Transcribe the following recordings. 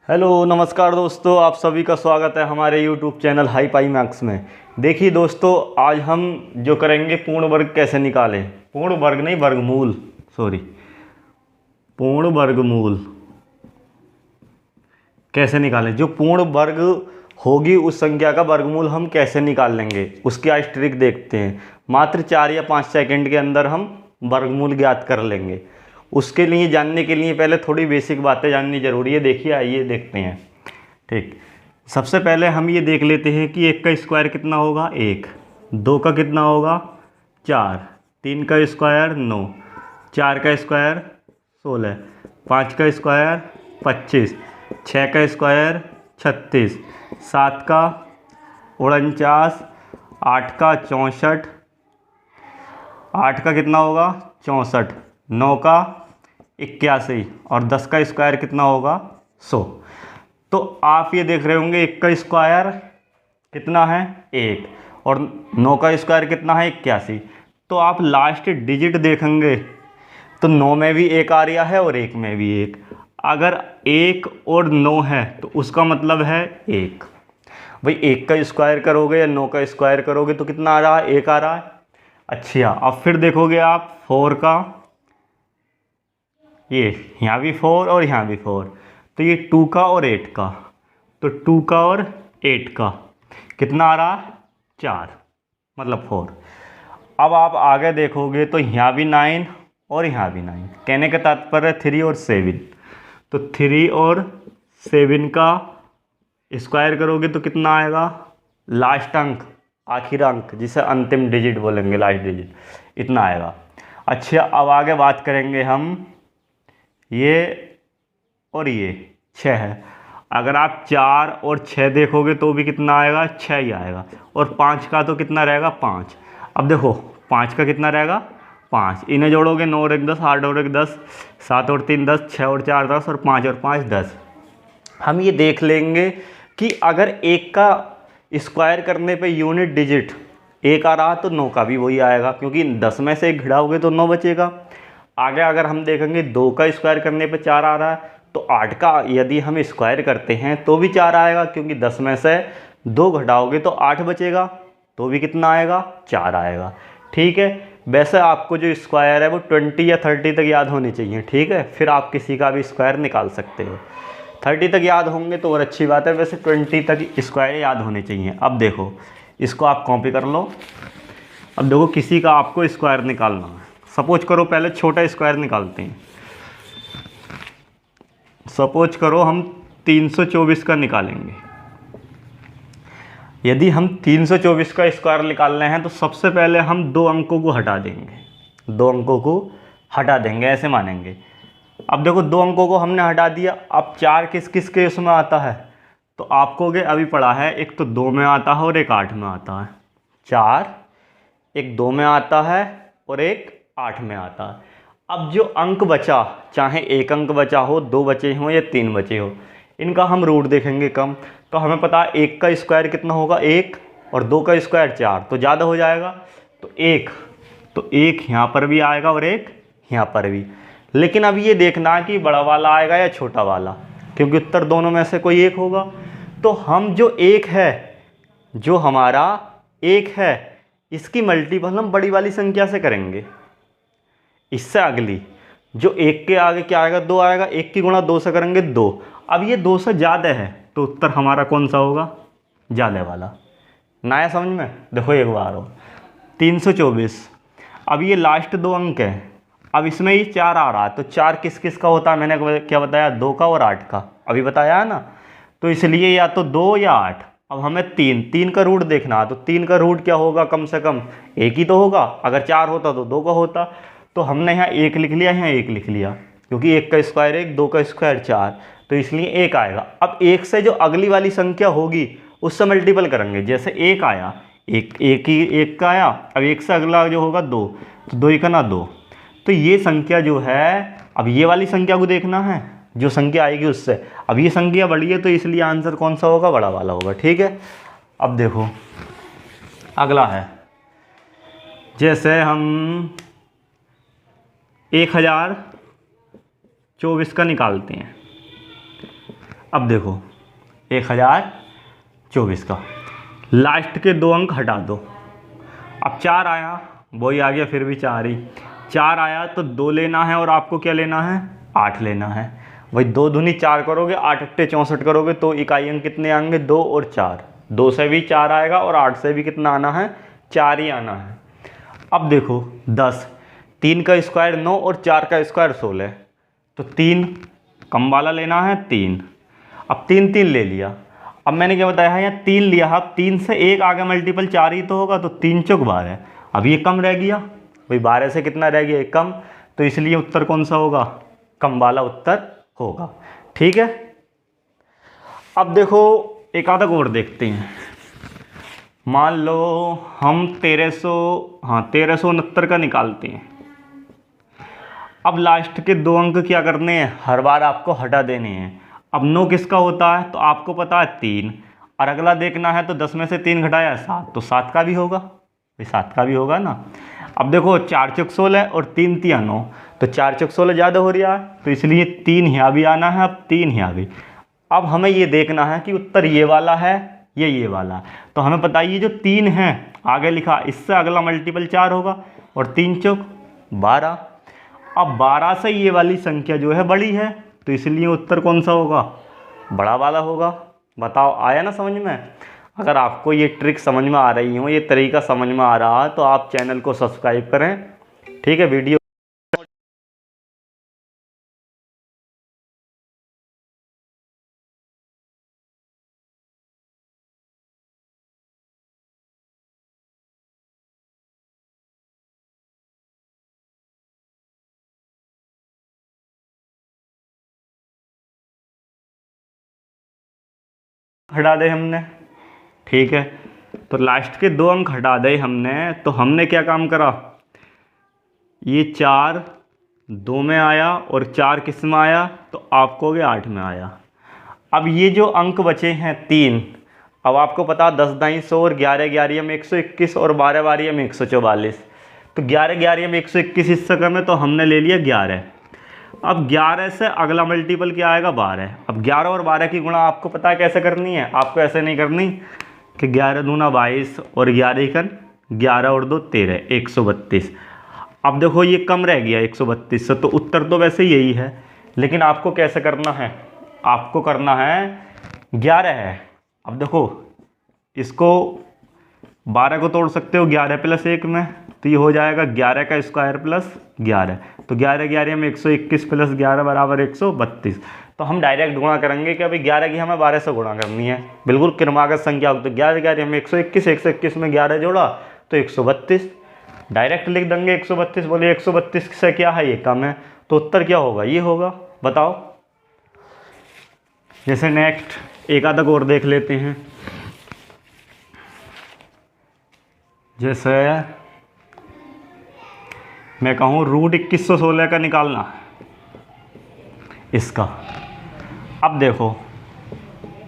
Hello नमस्कार दोस्तों, आप सभी का स्वागत है हमारे यूट्यूब चैनल हाई पाई मैक्स में। देखिए दोस्तों, आज हम जो करेंगे पूर्ण वर्ग कैसे निकालें। पूर्ण वर्ग नहीं, वर्गमूल, सॉरी, पूर्ण वर्गमूल कैसे निकालें। जो पूर्ण वर्ग होगी उस संख्या का वर्गमूल हम कैसे निकाल लेंगे, उसकी आज ट्रिक देखते हैं। मात्र 4 या 5 सेकंड के अंदर हम वर्गमूल ज्ञात कर लेंगे। उसके लिए जानने के लिए पहले थोड़ी बेसिक बातें जाननी जरूरी है। देखिए, आइए देखते हैं। ठीक, सबसे पहले हम ये देख लेते हैं कि 1 का स्क्वायर कितना होगा 1, 2 का कितना होगा 4, 3 का स्क्वायर 9, 4 का स्क्वायर 16, 5 का स्क्वायर 25, 6 का स्क्वायर 36, 7 का 49, 8 का 64, 8 का कितना होगा 64, 9 का 81 और 10 का स्क्वायर कितना होगा 100। तो आप ये देख रहे होंगे 1 का स्क्वायर कितना है 1 और 9 का स्क्वायर कितना है 81। तो आप लास्ट डिजिट देखेंगे तो 9 में भी 1 आ रहा है और 1 में भी 1। अगर 1 और 9 है तो उसका मतलब है 1। भाई 1 का स्क्वायर करोगे या 9 का स्क्वायर करोगे तो कितना आ रहा है 1 आ रहा है। अच्छा, अब फिर देखोगे आप 4 का, ये यहाँ भी 4 और यहाँ भी 4, तो ये 2 का और 8 का, तो 2 का और 8 का कितना आ रहा है 4, मतलब 4। अब आप आगे देखोगे तो यहाँ भी 9 और यहाँ भी 9, कहने का तात्पर्य 3 और 7, तो 3 और 7 का स्क्वायर करोगे तो कितना आएगा, लास्ट अंक, आखिर अंक, जिसे अंतिम डिजिट बोलेंगे, लास्ट डिजिट, इतना आएगा। अच्छा, अब आगे बात करेंगे हम, ये और ये 6 है। अगर आप 4 और 6 देखोगे तो भी कितना आएगा 6 ही आएगा, और 5 का तो कितना रहेगा 5। अब देखो 5 का कितना रहेगा 5, इन्हें जोड़ोगे 9 और 1 10, 8 और 1 10, 7 और 3 10, 6 और 4 10 और 5 और 5 10। हम ये देख लेंगे कि अगर 1 का स्क्वायर करने पे यूनिट डिजिट 1 आ रहा तो 9 का भी वही आएगा, क्योंकि 10 में से 1 घटाओगे तो 9 बचेगा। आगे अगर हम देखेंगे 2 का स्क्वायर करने पे 4 आ रहा है तो 8 का यदि हम स्क्वायर करते हैं तो भी 4 आएगा, क्योंकि 10 में से 2 घटाओगे तो 8 बचेगा, तो भी कितना आएगा 4 आएगा। ठीक है, वैसे आपको जो स्क्वायर है वो 20 या 30 तक याद होनी चाहिए। ठीक है, फिर आप किसी का भी स्क्वायर निकाल सकते हो। 30 तक याद होंगे तो और अच्छी बात है, वैसे 20 तक स्क्वायर याद होने चाहिए। अब देखो, इसको आप कॉपी कर लो। अब देखो, किसी का आपको स्क्वायर निकालना है। सपोज करो पहले छोटा स्क्वायर निकालते हैं। सपोज करो हम 324 का निकालेंगे। यदि हम 324 का स्क्वायर निकालने हैं तो सबसे पहले हम 2 अंकों को हटा देंगे, 2 अंकों को हटा देंगे, ऐसे मानेंगे। अब देखो 2 अंकों को हमने हटा दिया। अब 4 किस किस के उसमें आता है, तो आपको अभी पढ़ा है, एक तो 2 में आता है और एक 8 में आता है। 4 एक 2 में आता है और एक 8 में आता है। अब जो अंक बचा, चाहे 1 अंक बचा हो, 2 बचे हों या 3 बचे हो, इनका हम रूट देखेंगे कम। तो हमें पता है 1 का स्क्वायर कितना होगा 1 और 2 का स्क्वायर 4, तो ज़्यादा हो जाएगा। तो 1 यहाँ पर भी आएगा और 1 यहाँ पर भी। लेकिन अब ये देखना कि बड़ा वाला आएगा या छोटा वाला, क्योंकि उत्तर दोनों में से कोई एक होगा। तो हम जो 1 है, जो हमारा 1 है, इसकी मल्टीपल हम बड़ी वाली संख्या से करेंगे। इससे अगली जो 1 के आगे क्या आएगा 2 आएगा, 1 की गुणा 2 से करेंगे 2। अब ये 2 से ज़्यादा है तो उत्तर हमारा कौन सा होगा, ज़्यादा वाला। ना आया समझ में? देखो एक बार हो, 324। अब ये लास्ट 2 अंक है। अब इसमें ये 4 आ रहा है, तो 4 किस किस का होता है, मैंने क्या बताया 2 का और 8 का, अभी बताया है ना। तो इसलिए या तो 2 या 8। अब हमें 3 का रूट देखना है, तो 3 का रूट क्या होगा, कम से कम 1 ही तो होगा। अगर 4 होता तो 2 का होता, तो हमने यहाँ 1 लिख लिया, यहाँ 1 लिख लिया, क्योंकि 1 का स्क्वायर 1, 2 का स्क्वायर 4, तो इसलिए 1 आएगा। अब 1 से जो अगली वाली संख्या होगी उससे मल्टीपल करेंगे। जैसे 1 आया, 1 का आया, अब 1 से अगला जो होगा 2, तो 2 ही का ना 2। तो ये संख्या जो है, अब ये वाली संख्या को देखना है, जो संख्या आएगी उससे। अब ये संख्या बड़ी है तो इसलिए आंसर कौन सा होगा, बड़ा वाला होगा। ठीक है, अब देखो अगला है, जैसे हम 1024 का निकालते हैं। अब देखो 1024 का लास्ट के 2 अंक हटा दो। अब 4 आया, वही आ गया, फिर भी 4 ही। 4 आया तो 2 लेना है और आपको क्या लेना है, 8 लेना है। वही 2 दूनी 4 करोगे, 8 अट्टे 64 करोगे तो इकाई अंक कितने आएंगे, 2 और 4। 2 से भी 4 आएगा और 8 से भी कितना आना है, 4 ही आना है। अब देखो 10, 3 का स्क्वायर 9 और 4 का स्क्वायर 16, तो 3 कम वाला लेना है 3। अब 3 3 ले लिया। अब मैंने क्या बताया है, यहाँ 3 लिया, अब 3 से 1 आगे मल्टीपल 4 ही तो होगा, तो 3 चौक 12। अब ये कम रह गया, भाई 12 से कितना रह गया, 1 कम, तो इसलिए उत्तर कौन सा होगा, कम वाला उत्तर होगा। ठीक है। अब देखो एक आधा और देखते हैं। मान लो हम 1369 का निकालते हैं। अब लास्ट के 2 अंक क्या करने हैं, हर बार आपको हटा देने हैं। अब 9 किसका होता है, तो आपको पता है 3, और अगला देखना है तो 10 में से 3 घटाया 7, तो 7 का भी होगा, भाई 7 का भी होगा ना। अब देखो 4 चौक 16 और 3 तिया 9, तो 4 चौक 16 ज़्यादा हो रहा है, तो इसलिए 3 यहाँ भी आना है, अब 3 यहाँ भी। अब हमें ये देखना है कि उत्तर ये वाला है ये वाला। तो हमें पता है ये जो 3 है आगे लिखा, इससे अगला मल्टीपल 4 होगा, और 3 चौक 12। अब 12 से ये वाली संख्या जो है बड़ी है, तो इसलिए उत्तर कौन सा होगा, बड़ा वाला होगा। बताओ आया ना समझ में। अगर आपको ये ट्रिक समझ में आ रही हो, ये तरीका समझ में आ रहा है, तो आप चैनल को सब्सक्राइब करें। ठीक है, वीडियो हटा दे हमने। ठीक है, तो लास्ट के 2 अंक हटा दे हमने, तो हमने क्या काम करा, ये 4 2 में आया और 4 किस में आया, तो आपको हो गया 8 में आया। अब ये जो अंक बचे हैं 3, अब आपको पता 10 दाई 100 और 11 11 में 121 और 12 12 में 144, तो 11 11 में 121 हिस्सा कम है, तो हमने ले लिया 11। अब 11 से अगला मल्टीपल क्या आएगा, 12। अब 11 और 12 की गुणा आपको पता है कैसे करनी है, आपको ऐसे नहीं करनी कि 11 दूना 22 और 11 इकन 11 और 2 13, 132। अब देखो ये कम रह गया 132 से, तो उत्तर तो वैसे यही है, लेकिन आपको कैसे करना है, आपको करना है 11 है। अब देखो इसको 12 को तोड़ सकते हो 11 प्लस 1 में, तो ये हो जाएगा 11 का स्क्वायर प्लस 11, तो 11 11 में 121 प्लस 11 बराबर 132। तो हम डायरेक्ट गुणा करेंगे कि अभी 11 की हमें 12 से गुणा करनी है, बिल्कुल क्रमागत संख्या हो, तो 11 11 में 121, 121 में 11 जोड़ा तो 132, डायरेक्ट लिख देंगे 132। बोले 132 से क्या है, ये कम है, तो उत्तर क्या होगा, ये होगा। बताओ। जैसे नेक्स्ट एक आधा और देख लेते हैं। जैसे मैं कहूँ रूट 2116 का निकालना इसका। अब देखो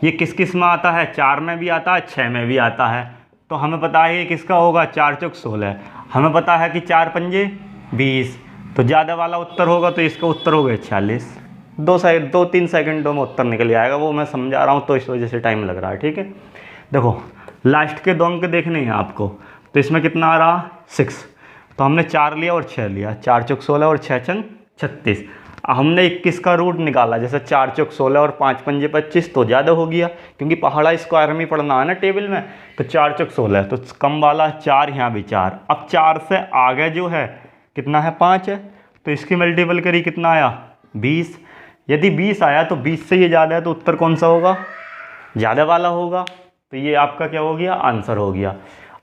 ये किस किस में आता है, 4 में भी आता है, 6 में भी आता है, तो हमें पता है ये किसका होगा, 4 चौक 16। हमें पता है कि 4 पंजे 20, तो ज़्यादा वाला उत्तर होगा, तो इसका उत्तर हो गया 46। 2-3 सेकंडों में उत्तर निकल आएगा, वो मैं समझा रहा हूँ तो इस वजह से टाइम लग रहा है। ठीक है, देखो लास्ट के 2 अंक देखने हैं आपको, तो इसमें कितना आ रहा 6, तो हमने 4 लिया और 6 लिया, 4 चौक 16 और 6 चंग 36। हमने 21 का रूट निकाला, जैसे 4 चौक 16 और 5 पंजे 25, तो ज़्यादा हो गया क्योंकि पहाड़ा स्क्वायर में पढ़ना है ना टेबल में, तो 4 चौक 16, तो कम वाला 4, यहाँ भी 4। अब 4 से आगे जो है कितना है, 5 है, तो इसकी मल्टीपल करी कितना आया, 20। यदि 20 आया तो 20 से ये ज़्यादा है, तो उत्तर कौन सा होगा, ज़्यादा वाला होगा। तो ये आपका क्या हो गया, आंसर हो गया।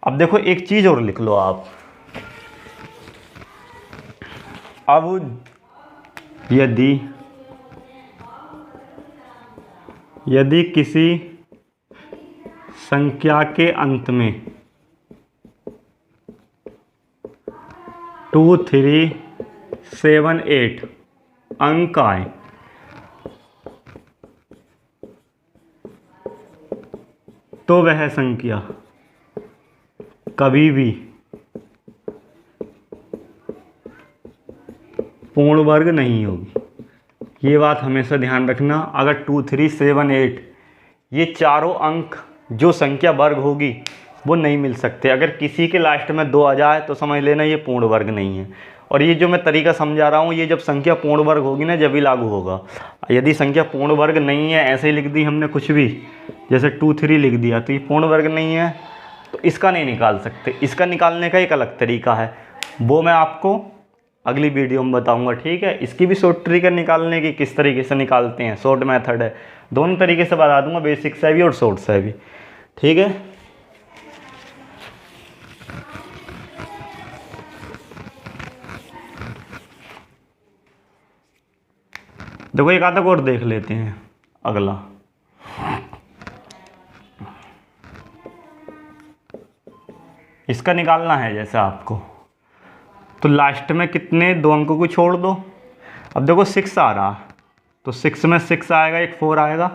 अब देखो एक चीज़ और लिख लो आप। अब यदि किसी संख्या के अंत में 2 3 7 8 अंक आए, तो वह संख्या कभी भी पूर्ण वर्ग नहीं होगी। ये बात हमेशा ध्यान रखना। अगर 2, 3, 7, 8 ये चारों अंक जो संख्या वर्ग होगी वो नहीं मिल सकते। अगर किसी के लास्ट में 2 आ जाए तो समझ लेना ये पूर्ण वर्ग नहीं है। और ये जो मैं तरीका समझा रहा हूँ ये जब संख्या पूर्ण वर्ग होगी ना जब ही लागू होगा। यदि संख्या पूर्ण वर्ग नहीं है, ऐसे ही लिख दी हमने कुछ भी, जैसे 2, 3 लिख दिया, तो ये पूर्ण वर्ग नहीं है, तो इसका नहीं निकाल सकते। इसका निकालने का एक अलग तरीका है, वो मैं आपको अगली वीडियो में बताऊंगा, ठीक है। इसकी भी शॉर्ट ट्रिक है निकालने की, किस तरीके से निकालते हैं, शॉर्ट मेथड है, दोनों तरीके से बता दूंगा, बेसिक से भी और शॉर्ट से भी, ठीक है। देखो एक आधा और देख लेते हैं अगला। इसका निकालना है जैसे आपको, तो लास्ट में कितने 2 अंकों को छोड़ दो। अब देखो 6 आ रहा, तो 6 में 6 आएगा, एक 4 आएगा,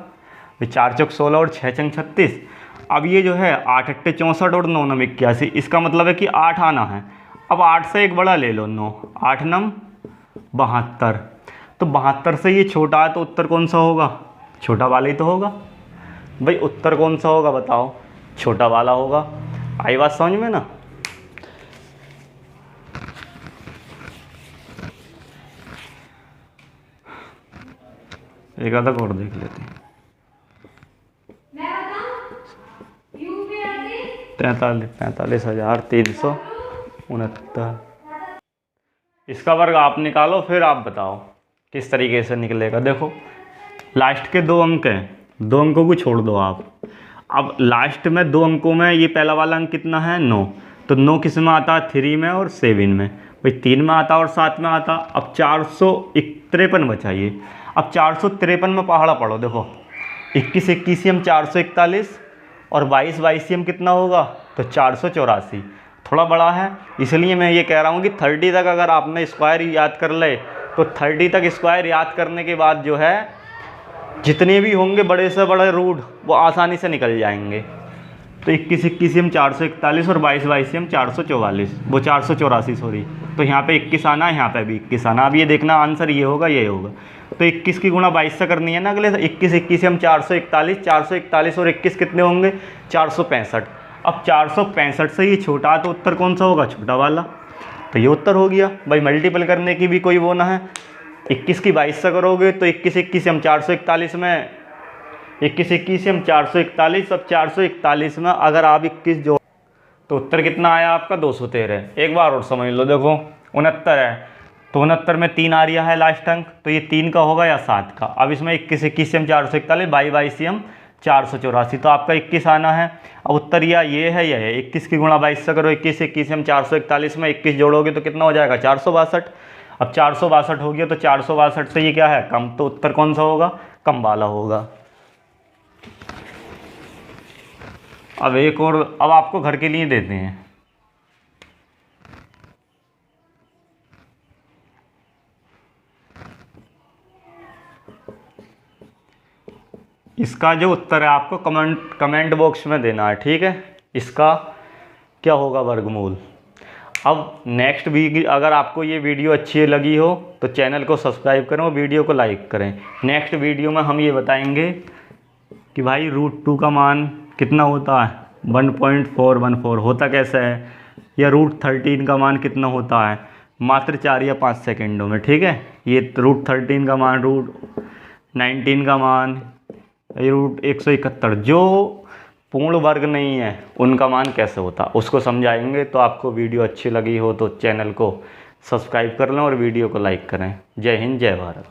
तो 4 चौक 16 और 6 चंग 36। अब ये जो है 8 अट्टे 64 और 9 नम 81, इसका मतलब है कि 8 आना है। अब 8 से एक बड़ा ले लो, 9, 8 नम 72, तो 72 से ये छोटा है, तो उत्तर कौन सा होगा, छोटा वाला ही तो होगा भाई। उत्तर कौन सा होगा बताओ, छोटा वाला होगा। आई बात समझ में ना। एक आधा और देख लेते हैं। 43,369। इसका वर्ग आप निकालो, फिर आप बताओ किस तरीके से निकलेगा। देखो लास्ट के 2 अंक हैं, 2 अंकों को छोड़ दो आप। अब लास्ट में 2 अंकों में ये पहला वाला अंक कितना है, 9, तो 9 किस में आता है, 3 में और 7 में, भाई 3 में आता और 7 में आता। अब 453 बचा ये। अब 453 में पहाड़ा पढ़ो, देखो 21 21 441 और 22 22 कितना होगा, तो 484। थोड़ा बड़ा है, इसलिए मैं ये कह रहा हूँ कि 30 तक अगर आपने स्क्वायर याद कर ले, तो 30 तक स्क्वायर याद करने के बाद जो है जितने भी होंगे बड़े से बड़े रूट वो आसानी से निकल जाएंगे। तो 21 21 441 और 22 22 444, वो 484 सॉरी। तो यहाँ पे 21 आना है, यहाँ पे भी 21 आना। अब ये देखना आंसर ये होगा, ये होगा। तो 21 की गुणा 22 से करनी है ना अगले, 21 21 441, 441 और 21 कितने होंगे, 465। अब 465 से ये छोटा, तो उत्तर कौन सा होगा, छोटा वाला। तो ये उत्तर हो गया भाई। मल्टीपल करने की भी कोई वो ना है, 21 की 22 से करोगे तो 21 21 हम 441 में, 21 21 हम 441। अब 441 में अगर आप 21 जोड़ तो उत्तर कितना आया आपका, 213। एक बार और समझ लो, देखो 69 है, तो 69 में 3 आ रहा है लास्ट अंक, तो ये 3 का होगा या 7 का। अब इसमें 21 21 हम 441, 22 22 हम 484, तो आपका 21 आना है। अब उत्तर या ये है या है। 21 की गुणा 22 से करो, 21 21 हम 441 में 21 जोड़ोगे तो कितना हो जाएगा, 462। अब 462 हो गया, तो 462 से ये क्या है, कम, तो उत्तर कौन सा होगा, कम वाला होगा। अब एक और, अब आपको घर के लिए देते हैं। इसका जो उत्तर है आपको कमेंट बॉक्स में देना है, ठीक है। इसका क्या होगा, वर्गमूल। अब नेक्स्ट वीडियो, अगर आपको ये वीडियो अच्छी लगी हो तो चैनल को सब्सक्राइब करें और वीडियो को लाइक करें। नेक्स्ट वीडियो में हम ये बताएंगे कि भाई √2 का मान कितना होता है, 1.414 होता कैसे है, या √13 का मान कितना होता है, मात्र 4 या 5 सेकेंडों में, ठीक है। ये √13 का मान, √19 का मान, √171 जो पूर्ण वर्ग नहीं है उनका मान कैसे होता उसको समझाएंगे। तो आपको वीडियो अच्छी लगी हो तो चैनल को सब्सक्राइब कर लें और वीडियो को लाइक करें। जय हिंद, जय भारत।